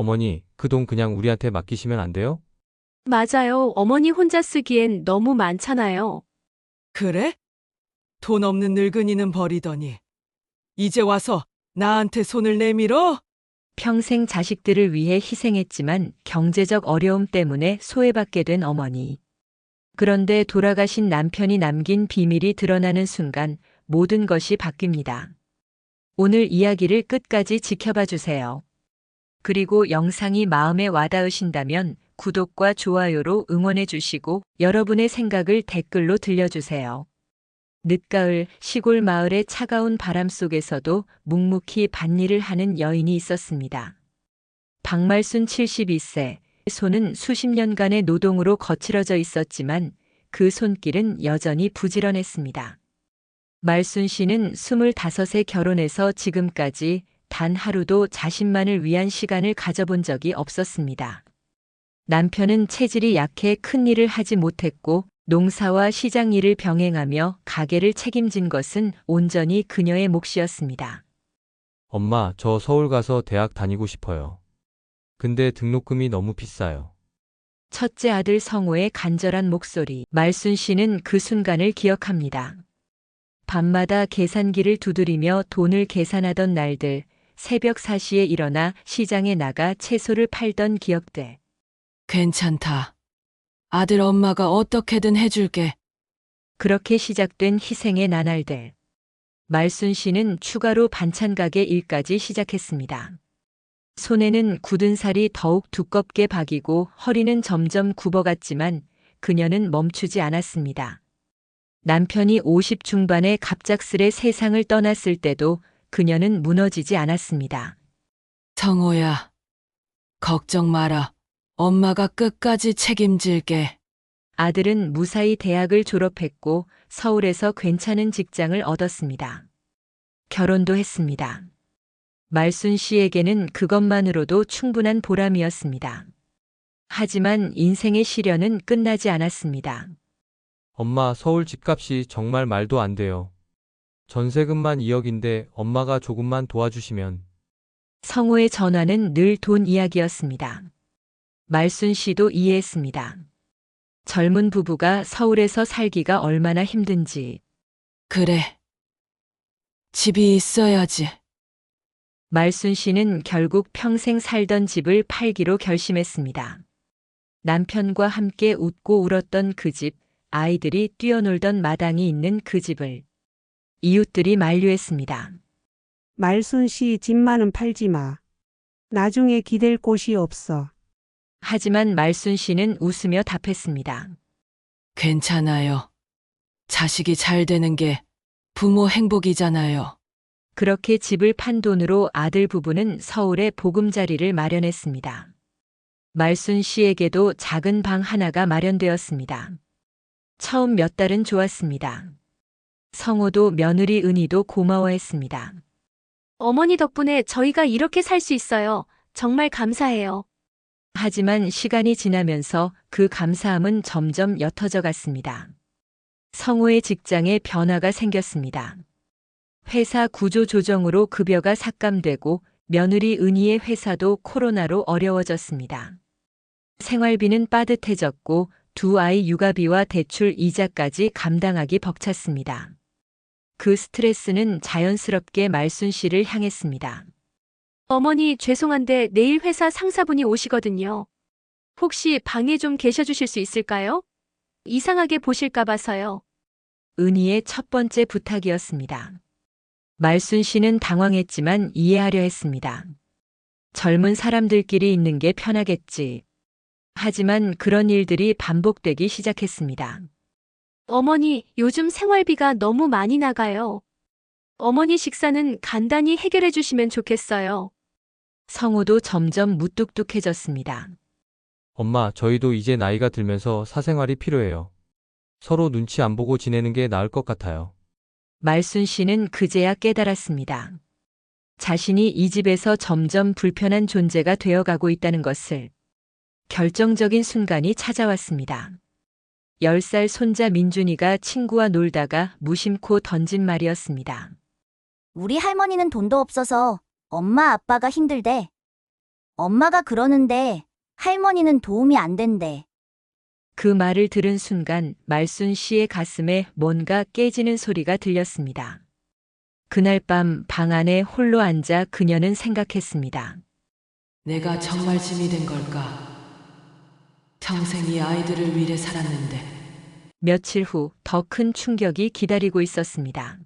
어머니, 그 돈 그냥 우리한테 맡기시면 안 돼요? 맞아요. 어머니 혼자 쓰기엔 너무 많잖아요. 그래? 돈 없는 늙은이는 버리더니 이제 와서 나한테 손을 내밀어? 평생 자식들을 위해 희생했지만 경제적 어려움 때문에 소외받게 된 어머니. 그런데 돌아가신 남편이 남긴 비밀이 드러나는 순간 모든 것이 바뀝니다. 오늘 이야기를 끝까지 지켜봐 주세요. 그리고 영상이 마음에 와닿으신다면 구독과 좋아요로 응원해 주시고 여러분의 생각을 댓글로 들려주세요. 늦가을 시골 마을의 차가운 바람 속에서도 묵묵히 밭일을 하는 여인이 있었습니다. 박말순 72세, 손은 수십 년간의 노동으로 거칠어져 있었지만 그 손길은 여전히 부지런했습니다. 말순 씨는 25세 결혼해서 지금까지 단 하루도 자신만을 위한 시간을 가져본 적이 없었습니다. 남편은 체질이 약해 큰 일을 하지 못했고 농사와 시장 일을 병행하며 가게를 책임진 것은 온전히 그녀의 몫이었습니다. 엄마, 저 서울 가서 대학 다니고 싶어요. 근데 등록금이 너무 비싸요. 첫째 아들 성호의 간절한 목소리. 말순 씨는 그 순간을 기억합니다. 밤마다 계산기를 두드리며 돈을 계산하던 날들, 새벽 4시에 일어나 시장에 나가 채소를 팔던 기억들. 괜찮다. 아들 엄마가 어떻게든 해줄게. 그렇게 시작된 희생의 나날들. 말순 씨는 추가로 반찬 가게 일까지 시작했습니다. 손에는 굳은 살이 더욱 두껍게 박이고 허리는 점점 굽어갔지만 그녀는 멈추지 않았습니다. 남편이 50 중반에 갑작스레 세상을 떠났을 때도 그녀는 무너지지 않았습니다. 성호야, 걱정 마라. 엄마가 끝까지 책임질게. 아들은 무사히 대학을 졸업했고 서울에서 괜찮은 직장을 얻었습니다. 결혼도 했습니다. 말순 씨에게는 그것만으로도 충분한 보람이었습니다. 하지만 인생의 시련은 끝나지 않았습니다. 엄마, 서울 집값이 정말 말도 안 돼요. 전세금만 2억인데 엄마가 조금만 도와주시면. 성호의 전화는 늘 돈 이야기였습니다. 말순 씨도 이해했습니다. 젊은 부부가 서울에서 살기가 얼마나 힘든지. 그래. 집이 있어야지. 말순 씨는 결국 평생 살던 집을 팔기로 결심했습니다. 남편과 함께 웃고 울었던 그 집, 아이들이 뛰어놀던 마당이 있는 그 집을 이웃들이 만류했습니다. 말순 씨 집만은 팔지 마. 나중에 기댈 곳이 없어. 하지만 말순 씨는 웃으며 답했습니다. 괜찮아요. 자식이 잘 되는 게 부모 행복이잖아요. 그렇게 집을 판 돈으로 아들 부부는 서울에 보금자리를 마련했습니다. 말순 씨에게도 작은 방 하나가 마련되었습니다. 처음 몇 달은 좋았습니다. 성호도 며느리 은희도 고마워했습니다. 어머니 덕분에 저희가 이렇게 살 수 있어요. 정말 감사해요. 하지만 시간이 지나면서 그 감사함은 점점 옅어져 갔습니다. 성호의 직장에 변화가 생겼습니다. 회사 구조 조정으로 급여가 삭감되고 며느리 은희의 회사도 코로나로 어려워졌습니다. 생활비는 빠듯해졌고 두 아이 육아비와 대출 이자까지 감당하기 벅찼습니다. 그 스트레스는 자연스럽게 말순 씨를 향했습니다. 어머니 죄송한데 내일 회사 상사분이 오시거든요. 혹시 방에 좀 계셔 주실 수 있을까요? 이상하게 보실까 봐서요. 은희의 첫 번째 부탁이었습니다. 말순 씨는 당황했지만 이해하려 했습니다. 젊은 사람들끼리 있는 게 편하겠지. 하지만 그런 일들이 반복되기 시작했습니다. 어머니, 요즘 생활비가 너무 많이 나가요. 어머니 식사는 간단히 해결해 주시면 좋겠어요. 성호도 점점 무뚝뚝해졌습니다. 엄마, 저희도 이제 나이가 들면서 사생활이 필요해요. 서로 눈치 안 보고 지내는 게 나을 것 같아요. 말순 씨는 그제야 깨달았습니다. 자신이 이 집에서 점점 불편한 존재가 되어가고 있다는 것을. 결정적인 순간이 찾아왔습니다. 10살 손자 민준이가 친구와 놀다가 무심코 던진 말이었습니다. 우리 할머니는 돈도 없어서 엄마 아빠가 힘들대. 엄마가 그러는데 할머니는 도움이 안 된대. 그 말을 들은 순간 말순 씨의 가슴에 뭔가 깨지는 소리가 들렸습니다. 그날 밤 방 안에 홀로 앉아 그녀는 생각했습니다. 내가 정말 짐이 된 걸까? 평생 이 아이들을 위해 살았는데. 며칠 후 더 큰 충격이 기다리고 있었습니다.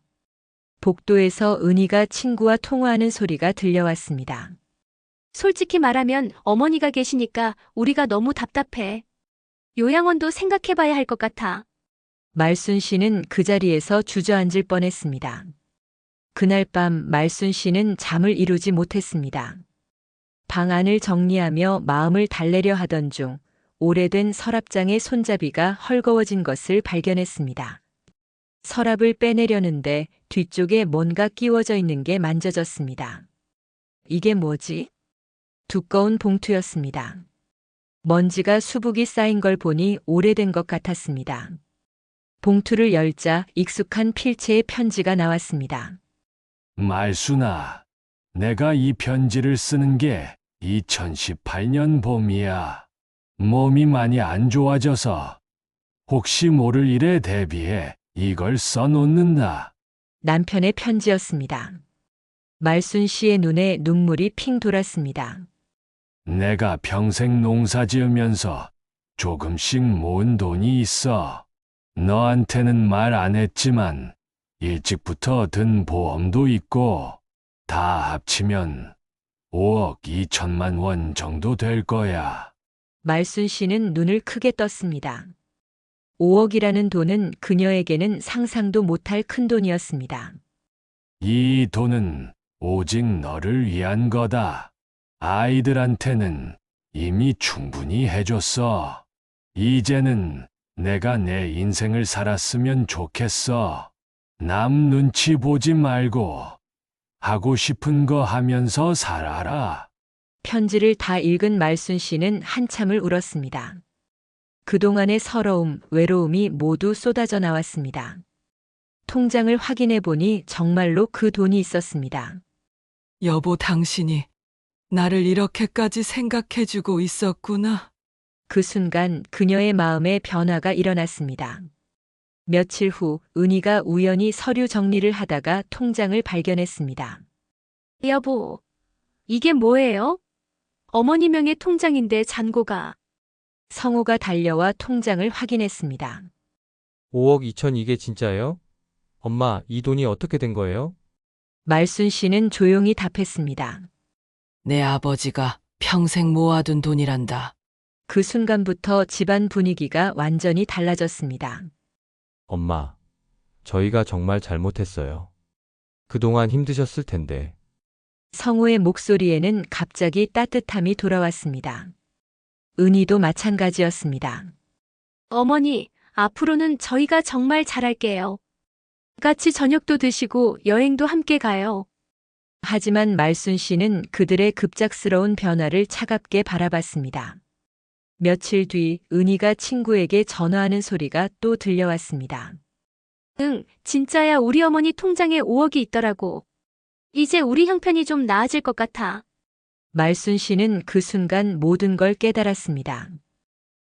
복도에서 은희가 친구와 통화하는 소리가 들려왔습니다. 솔직히 말하면 어머니가 계시니까 우리가 너무 답답해. 요양원도 생각해봐야 할 것 같아. 말순 씨는 그 자리에서 주저앉을 뻔했습니다. 그날 밤 말순 씨는 잠을 이루지 못했습니다. 방 안을 정리하며 마음을 달래려 하던 중 오래된 서랍장의 손잡이가 헐거워진 것을 발견했습니다. 서랍을 빼내려는데 뒤쪽에 뭔가 끼워져 있는 게 만져졌습니다. 이게 뭐지? 두꺼운 봉투였습니다. 먼지가 수북이 쌓인 걸 보니 오래된 것 같았습니다. 봉투를 열자 익숙한 필체의 편지가 나왔습니다. 말순아, 내가 이 편지를 쓰는 게 2018년 봄이야. 몸이 많이 안 좋아져서 혹시 모를 일에 대비해 이걸 써놓는다. 남편의 편지였습니다. 말순 씨의 눈에 눈물이 핑 돌았습니다. 내가 평생 농사 지으면서 조금씩 모은 돈이 있어. 너한테는 말 안 했지만 일찍부터 든 보험도 있고 다 합치면 5억 2천만 원 정도 될 거야. 말순 씨는 눈을 크게 떴습니다. 5억이라는 돈은 그녀에게는 상상도 못할 큰 돈이었습니다. 이 돈은 오직 너를 위한 거다. 아이들한테는 이미 충분히 해줬어. 이제는 내가 내 인생을 살았으면 좋겠어. 남 눈치 보지 말고 하고 싶은 거 하면서 살아라. 편지를 다 읽은 말순 씨는 한참을 울었습니다. 그동안의 서러움, 외로움이 모두 쏟아져 나왔습니다. 통장을 확인해 보니 정말로 그 돈이 있었습니다. 여보, 당신이 나를 이렇게까지 생각해주고 있었구나. 그 순간 그녀의 마음에 변화가 일어났습니다. 며칠 후 은희가 우연히 서류 정리를 하다가 통장을 발견했습니다. 여보, 이게 뭐예요? 어머니 명의 통장인데 잔고가. 성호가 달려와 통장을 확인했습니다. 5억 2천 이게 진짜예요? 엄마, 이 돈이 어떻게 된 거예요? 말순 씨는 조용히 답했습니다. 내 아버지가 평생 모아둔 돈이란다. 그 순간부터 집안 분위기가 완전히 달라졌습니다. 엄마, 저희가 정말 잘못했어요. 그동안 힘드셨을 텐데. 성호의 목소리에는 갑자기 따뜻함이 돌아왔습니다. 은희도 마찬가지였습니다. 어머니, 앞으로는 저희가 정말 잘할게요. 같이 저녁도 드시고 여행도 함께 가요. 하지만 말순 씨는 그들의 급작스러운 변화를 차갑게 바라봤습니다. 며칠 뒤 은희가 친구에게 전화하는 소리가 또 들려왔습니다. 응, 진짜야. 우리 어머니 통장에 5억이 있더라고. 이제 우리 형편이 좀 나아질 것 같아. 말순 씨는 그 순간 모든 걸 깨달았습니다.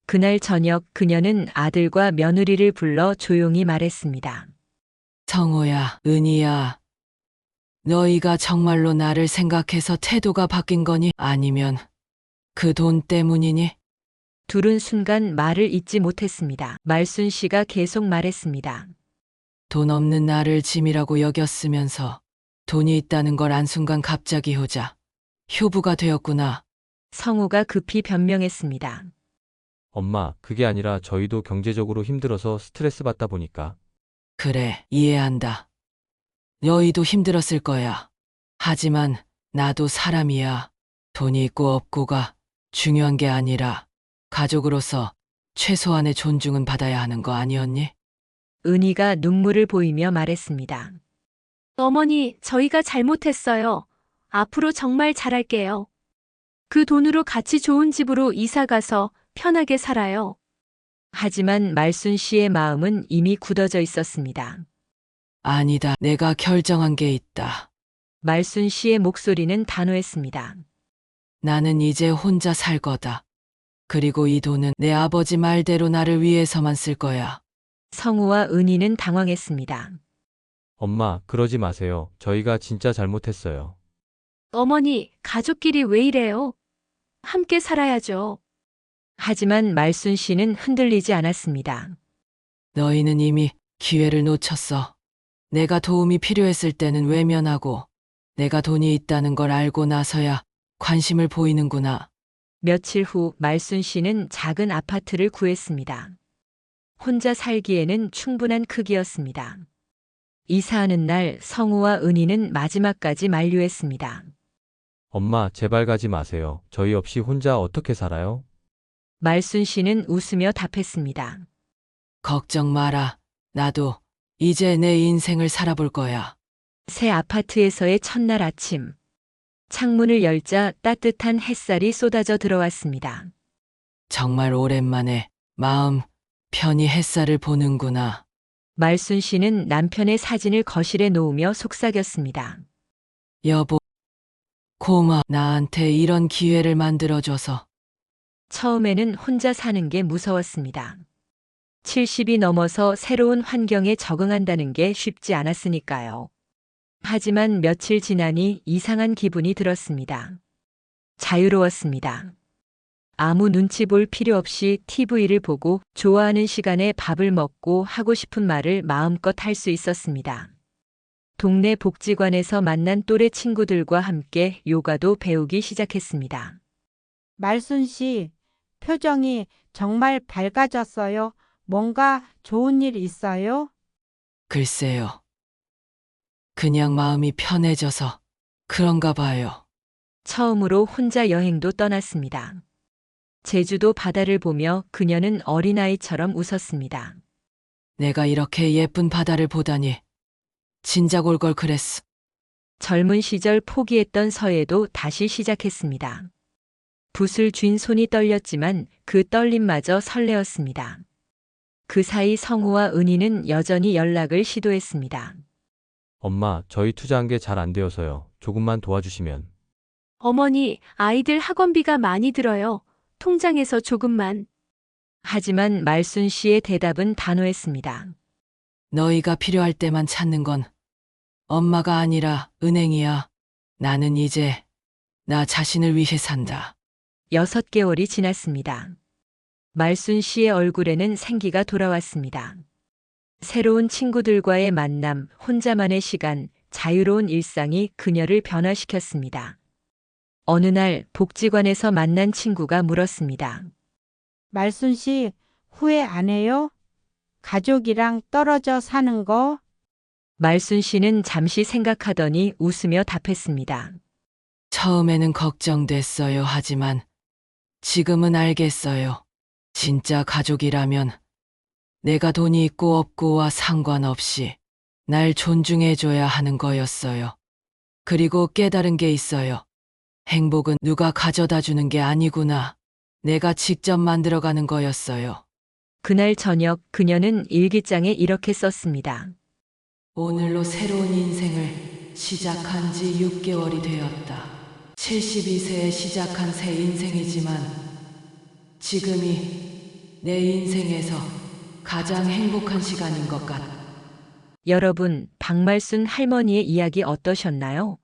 그날 저녁 그녀는 아들과 며느리를 불러 조용히 말했습니다. 성호야, 은희야. 너희가 정말로 나를 생각해서 태도가 바뀐 거니? 아니면 그 돈 때문이니? 둘은 순간 말을 잇지 못했습니다. 말순 씨가 계속 말했습니다. 돈 없는 나를 짐이라고 여겼으면서 돈이 있다는 걸 안 순간 갑자기 효부가 되었구나. 성호가 급히 변명했습니다. 엄마, 그게 아니라 저희도 경제적으로 힘들어서 스트레스 받다 보니까. 그래, 이해한다. 너희도 힘들었을 거야. 하지만 나도 사람이야. 돈이 있고 없고가 중요한 게 아니라 가족으로서 최소한의 존중은 받아야 하는 거 아니었니? 은희가 눈물을 보이며 말했습니다. 어머니, 저희가 잘못했어요. 앞으로 정말 잘할게요. 그 돈으로 같이 좋은 집으로 이사 가서 편하게 살아요. 하지만 말순 씨의 마음은 이미 굳어져 있었습니다. 아니다. 내가 결정한 게 있다. 말순 씨의 목소리는 단호했습니다. 나는 이제 혼자 살 거다. 그리고 이 돈은 내 아버지 말대로 나를 위해서만 쓸 거야. 성우와 은희는 당황했습니다. 엄마, 그러지 마세요. 저희가 진짜 잘못했어요. 어머니, 가족끼리 왜 이래요? 함께 살아야죠. 하지만 말순 씨는 흔들리지 않았습니다. 너희는 이미 기회를 놓쳤어. 내가 도움이 필요했을 때는 외면하고 내가 돈이 있다는 걸 알고 나서야 관심을 보이는구나. 며칠 후 말순 씨는 작은 아파트를 구했습니다. 혼자 살기에는 충분한 크기였습니다. 이사하는 날 성우와 은희는 마지막까지 만류했습니다. 엄마, 제발 가지 마세요. 저희 없이 혼자 어떻게 살아요? 말순 씨는 웃으며 답했습니다. 걱정 마라. 나도 이제 내 인생을 살아볼 거야. 새 아파트에서의 첫날 아침. 창문을 열자 따뜻한 햇살이 쏟아져 들어왔습니다. 정말 오랜만에 마음 편히 햇살을 보는구나. 말순 씨는 남편의 사진을 거실에 놓으며 속삭였습니다. 여보, 고마워. 나한테 이런 기회를 만들어줘서. 처음에는 혼자 사는 게 무서웠습니다. 70이 넘어서 새로운 환경에 적응한다는 게 쉽지 않았으니까요. 하지만 며칠 지나니 이상한 기분이 들었습니다. 자유로웠습니다. 아무 눈치 볼 필요 없이 TV를 보고 좋아하는 시간에 밥을 먹고 하고 싶은 말을 마음껏 할 수 있었습니다. 동네 복지관에서 만난 또래 친구들과 함께 요가도 배우기 시작했습니다. 말순 씨, 표정이 정말 밝아졌어요. 뭔가 좋은 일 있어요? 글쎄요. 그냥 마음이 편해져서 그런가 봐요. 처음으로 혼자 여행도 떠났습니다. 제주도 바다를 보며 그녀는 어린아이처럼 웃었습니다. 내가 이렇게 예쁜 바다를 보다니 진작 올 걸 그랬어. 젊은 시절 포기했던 서예도 다시 시작했습니다. 붓을 쥔 손이 떨렸지만 그 떨림마저 설레었습니다. 그 사이 성우와 은희는 여전히 연락을 시도했습니다. 엄마, 저희 투자한 게 잘 안 되어서요. 조금만 도와주시면. 어머니, 아이들 학원비가 많이 들어요. 통장에서 조금만. 하지만 말순 씨의 대답은 단호했습니다. 너희가 필요할 때만 찾는 건 엄마가 아니라 은행이야. 나는 이제 나 자신을 위해 산다. 6개월이 지났습니다. 말순 씨의 얼굴에는 생기가 돌아왔습니다. 새로운 친구들과의 만남, 혼자만의 시간, 자유로운 일상이 그녀를 변화시켰습니다. 어느 날 복지관에서 만난 친구가 물었습니다. 말순 씨, 후회 안 해요? 가족이랑 떨어져 사는 거? 말순 씨는 잠시 생각하더니 웃으며 답했습니다. 처음에는 걱정됐어요. 하지만 지금은 알겠어요. 진짜 가족이라면 내가 돈이 있고 없고와 상관없이 날 존중해줘야 하는 거였어요. 그리고 깨달은 게 있어요. 행복은 누가 가져다 주는 게 아니구나. 내가 직접 만들어가는 거였어요. 그날 저녁 그녀는 일기장에 이렇게 썼습니다. 오늘로 새로운 인생을 시작한 지 6개월이 되었다. 72세에 시작한 새 인생이지만 지금이 내 인생에서 가장 행복한 시간인 것 같다. 여러분, 박말순 할머니의 이야기 어떠셨나요?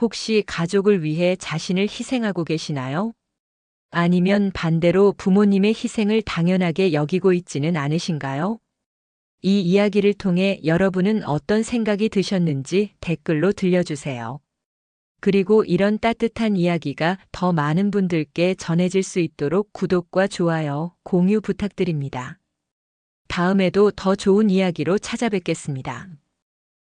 혹시 가족을 위해 자신을 희생하고 계시나요? 아니면 반대로 부모님의 희생을 당연하게 여기고 있지는 않으신가요? 이 이야기를 통해 여러분은 어떤 생각이 드셨는지 댓글로 들려주세요. 그리고 이런 따뜻한 이야기가 더 많은 분들께 전해질 수 있도록 구독과 좋아요, 공유 부탁드립니다. 다음에도 더 좋은 이야기로 찾아뵙겠습니다.